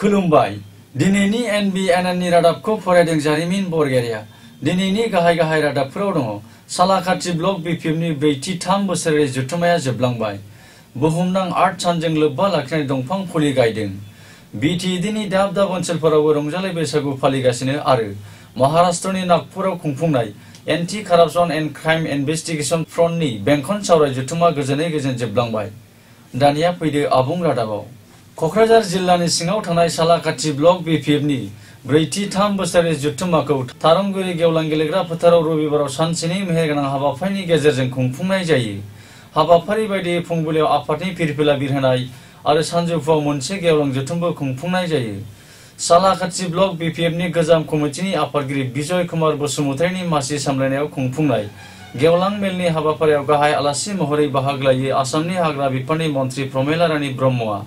खुलुमबाय दिनैनि NBN नि रादाबखौ फरायदों जारिमिन बरगयारिया दिनैनि गाहाय रादाबफोराव दङ सालाकाथि ब्लक BPFनि 43 बोसोरारि जथुम्माया जोबलांबाय बुहुमनां आर्ट सानजों लोब्बा लाखिनानै दंफां फुलि गायदों BTEDनि दाब दाब ओनसोलफोरावबो रंजालि बैसागु फालिगासिनो आरो महाराष्ट्रनि नागपुराव खुंफुंनाय एन्टि करापसन एन्ड क्राइम इनभेस्टिगेशन फ्रन्टनि बेंखन सावराय जथुम्मा गोजोनै गोजोन जोबलांबाय दानिया फैदो आबुं रादाबाव कक्राझार जिल्लानि सिङाव थानाय सालाकाथि ब्लक BPFनि 43 बोसोरारि जथुम्माखौ थारंगुरि गेवलां गेलेग्रा फोथाराव रबिबाराव सानसेनि मेहेरगोनां हाबाफारिनि गेजेरजों खुंफुंनाय जायो हाबाफारि बायदियै फुंबिलियाव आफादनि फिरफिला बिरहोनाय आरो सानजौफुआव मोनसे गेवलां जथुमबो खुंफुंनाय जायो सालाकाथि ब्लक BPFनि गोजाम कमिटिनि आफादगिरि बिजय कुमार बसुमतारीनि मासि सामलायनायाव खुंफुंनाय गेवलां मेलनि हाबाफारियाव गाहाय आलासि महरै बाहागो लायो आसामनि हाग्रा बिफाननि मन्थ्रि प्रमेला रानी ब्रह्मआ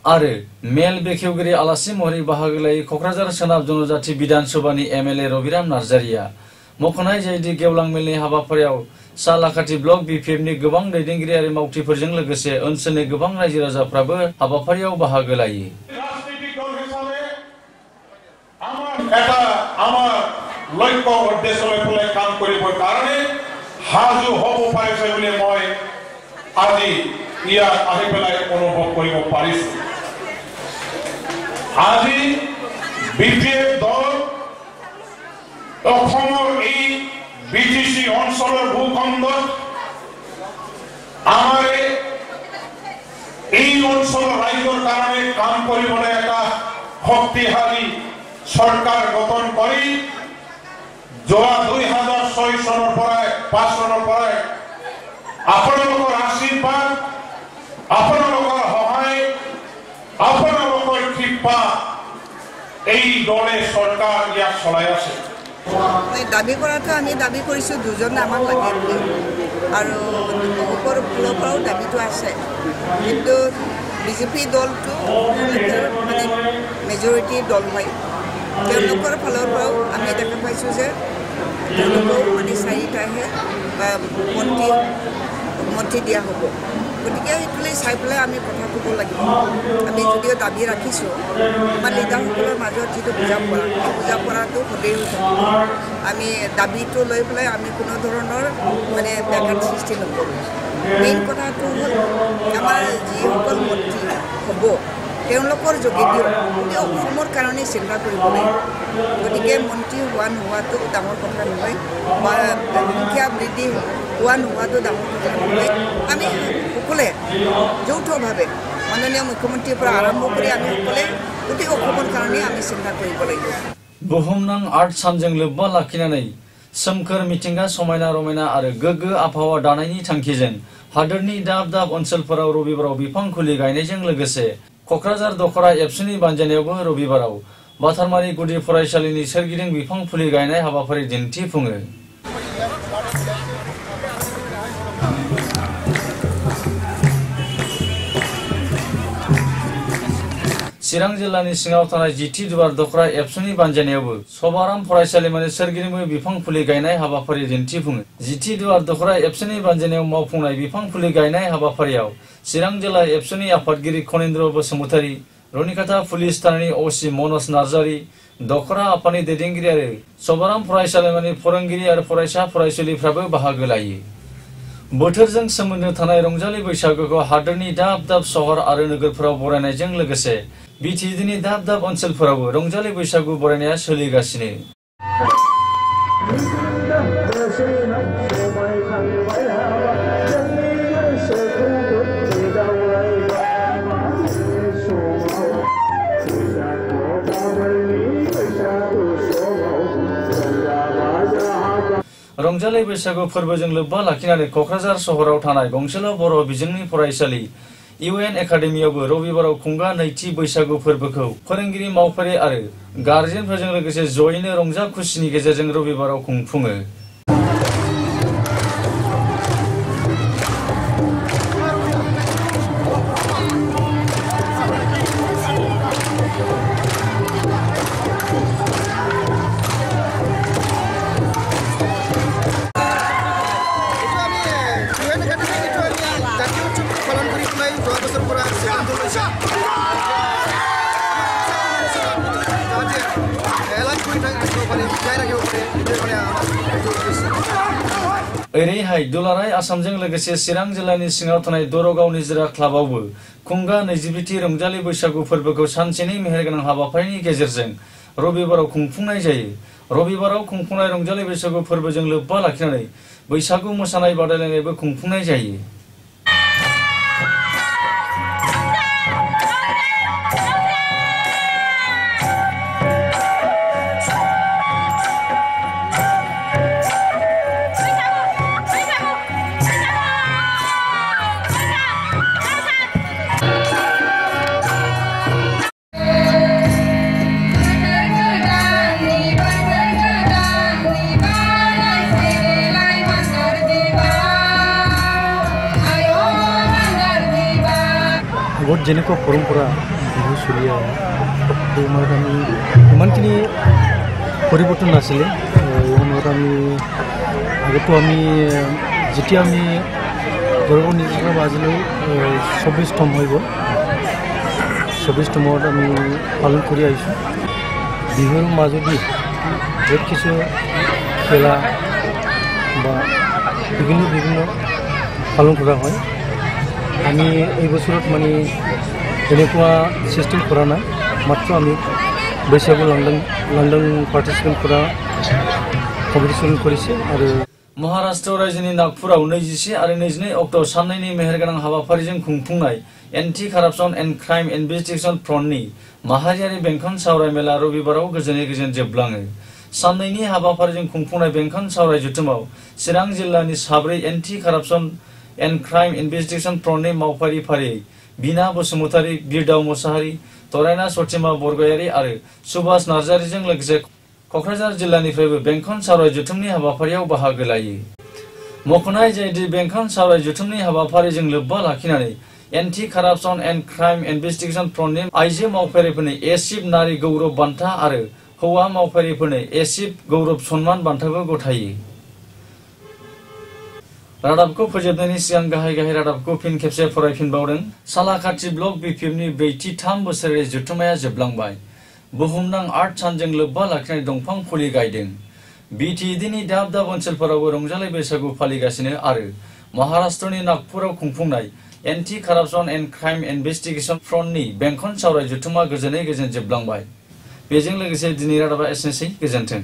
आरो मेल बेखेवगिरि आलासि महरै बाहागो लायो कक्राझार सोनाब जनजाति बिधान सभानि MLA रबिराम नार्जारिया मख'नाय जायोदि गेवलां मेलनि हाबाफारियाव सालाकाथि ब्लक BPFनि गोबां दैदेनगिरि आरो मावथिफोरजों लोगोसे ओनसोलनि गोबां रायजो राजाफ्राबो हाबाफारियाव बाहागो लायो লক্ষ্য উদ্দেশ্যলৈ ফলাই কাম কৰিবৰ কাৰণে হাজু হ'ব পাৰিছে বুলি মই আজি ইয়াত আহি পেলাই অনুভৱ কৰিব পাৰিছো আজি BPF দল অসমৰ এই BTC অঞ্চলৰ ভূখণ্ডত আমাৰ এই অঞ্চলৰ ৰাইজৰ কাৰণে কাম কৰিবলৈ এটা শক্তিশালী চৰকাৰ গঠন কৰি যোৱা 2006 চনৰ পৰা 5 চনৰ পৰা আপোনালোকৰ আশীৰ্বাদ আপোনালোকৰ সহায় আপোনালোকৰ কৃপা এই দলে চৰকাৰ ইয়াক চলাই আছে দাবী কৰাটো আমি দাবী কৰিছো দুজন আমাক লাগে আৰু ওপৰ পৰাও দাবীটো আছে কিন্তু বিজেপি দলটো মানে মেজৰিটি দল হয় তেওঁলোকৰ ফালৰ পৰাও আমি দেখা পাইছো যে তেওঁলোকেও মানে 4টাহে মন্ত্ৰী দিয়া হ'ব গতিকে সেইটোলৈ চাই পেলাই আমি কথা ক'ব লাগিব আমি যদিও দাবী ৰাখিছোঁ আমাৰ লিডাৰসকলৰ মাজত যিটো বুজা-পৰাটো সদায় হৈ থাকিব আমি দাবীটো লৈ পেলাই আমি কোনো ধৰণৰ মানে ব্যাঘাত সৃষ্টি নকৰোঁ মেইন কথাটো হ'ল আমাৰ যিসকল মন্ত্ৰী হ'ব তেওঁলোকৰ যোগেদিও অসমৰ কাৰণে চিন্তা কৰিব লাগিব গতিকে মন্ত্ৰী হোৱা নোহোৱাটো ডাঙৰ কথা নহয় বা সংখ্যা বৃদ্ধি হোৱা নোহোৱাটো ডাঙৰ কথা নহয় আমি সকলোৱে যৌথভাৱে মাননীয় মুখ্যমন্ত্ৰীৰ পৰা আৰম্ভ কৰি আমি সকলোৱে গোটেই অসমৰ কাৰণে আমি চিন্তা কৰিব লাগিব बुहुमनां आर्ट सानजों लोब्बा लाखिनानै सोमखोर मिथिंगा समायना रमायना आरो गोग्गो आबहावा दानायनि थांखिजों हादोरनि दाब दाब ओनसोलफोराव रबिबाराव बिफां फुलि गायनायजों लोगोसे कक्राझार दखरा एबसुनि बानजायनायावबो रबिबाराव बाथारमारि गुदि फरायसालिनि सोरगिदिं बिफां फुलि गायनाय हाबाफारि दिन्थिफुङो चिरां जिल्लानि सिङाव थानाय जिथि दुवार दखरा एबसुनि बानजायनायावबो सभाराम फरायसालिमानि सोरगिदिंबो बिफां फुलि गायनाय हाबाफारि दिन्थिफुङो जिथि दुवार दखरा एबसुनि बानजायनायाव मावफुंनाय बिफां फुलि गायनाय हाबाफारियाव चिरां जिल्ला एबसुनि आफादगिरि खनेन्द्र बसुमतारी रनिकाटा पुलिस थानानि OC मनज नार्जारी दखरा आफादनि दैदेनगिरि आरो सभाराम फरायसालिमानि फोरोंगिरि आरो फरायसा फरायसुलिफ्राबो बाहागो लायो बोथोरजों सोमोन्दो थानाय रंजालि बैसागुखौ हादोरनि दाब दाब सहर आरो नोगोरफोराव बरायनायजों लोगोसे BTEDनि दाब दाब ओनसोलफोरावबो रंजालि बैसागु बरायनाया सोलिगासिनो रंजालि बैसागु फोरबोजों लोब्बा लाखिनानै कक्राझार सहराव थानाय गंसेल' बर' बिजोंनि फरायसालि UN एकाडेमियावबो रबिबाराव खुंगा नैथि बैसागु फोरबोखौ फोरोंगिरि मावफारि आरो गार्जेनफोरजों लोगोसे जयैनो रंजा खुसिनि गेजेरजों रबिबाराव खुंफुङो ओरैहाय दुलाराय आसामजों लोगोसे चिरां जिल्लानि सिङाव थानाय दरगाव निजिरा क्लाबावबो खुंगा 22थि रंजालि बैसागु फोरबोखौ सानसेनि मेहेरगोनां हाबाफारिनि गेजेरजों रबिबाराव खुंफुंनाय जायो। रबिबाराव खुंफुंनाय रंजालि बैसागु फोरबोजों लोब्बा लाखिनानै बैसागु मोसानाय बादायलायनायबो खुंफुंनाय जायो। बहुत जेनेको परम्परा बिहु सोलिया इमानखिनि परिवर्तन नासिले আগতো আমি যেতিয়া আমি দৰগাহ নিজিৰা বাজিলৈ 24তম হৈ গ'ল 24তমত আমি পালন কৰি আহিছোঁ। বিহুৰ মাজেদি বহুত কিছু খেলা বা বিভিন্ন পালন কৰা হয়। আমি এই বছৰত মানে এনেকুৱা সিস্টেম কৰা নাই, মাত্ৰ আমি बैसागु लांदां पार्टिसिपेट करा कम्पिटिशन करिसे आरो महाराष्ट्र राज्योनि नागपुराव 21 आरो 22 अक्ट'आव साननैनि मेहेरगोनां हाबाफारिजों खुंफुंनाय anti corruption and crime investigation फ्रन्टनि माहारियारि बेंखन सावराय मेला रबिबाराव गोजोनै गोजोन जोबलाङो। साननैनि हाबाफारिजों खुंफुंनाय बेंखन सावराय जथुमाव चिरां जिल्लानि 4 anti corruption and crime investigation फ्रन्टनि मावफारि फारियै बीना बसुमतारी, बिरदाव मोसाहारि, तरायना सतिमा बरगयारि आरो सुभाष नार्जारिजों लोगोसे क'क्राझार जिल्लानिफ्रायबो बेंखन सावराय जथुमनि हाबाफारियाव बाहागो लायो। मख'नाय जायोदि बेंखन सावराय जथुमनि हाबाफारिजों लोब्बा लाखिनानै anti corruption and crime investigation फ्रन्टनि आइजो मावफारिफोरनो एसिफ नारी गौरब बान्था आरो हौवा मावफारिफोरनो एसिफ गौरब सन्मान बान्थाबो गथायो। रादाबखौ फोजोबनायनि सिगां गाहाय रादाबखौ फिन खेबसे फरायफिनबावदों। सालाकाथि ब्लक बिपिएफनि 3 बोसोरारि जथुमाया जोबलांबाय। बुहुमनां आर्ट सानजों लोब्बा लाखिनानै दंफां फुलि गायदों। बिटिएडिनि दाब दाब ओनसोलफोरावबो रंजालि बैसागु फालिगासिनो आरो महाराष्ट्रनि नागपुराव खुंफुंनाय anti corruption and crime investigation फ्रन्टनि बेंखन सावराय जथुमा गोजोनै गोजोन जोबलांबाय। बेजों लोगोसे दिनै रादाबा एसेनोसै, गोजोन्थों।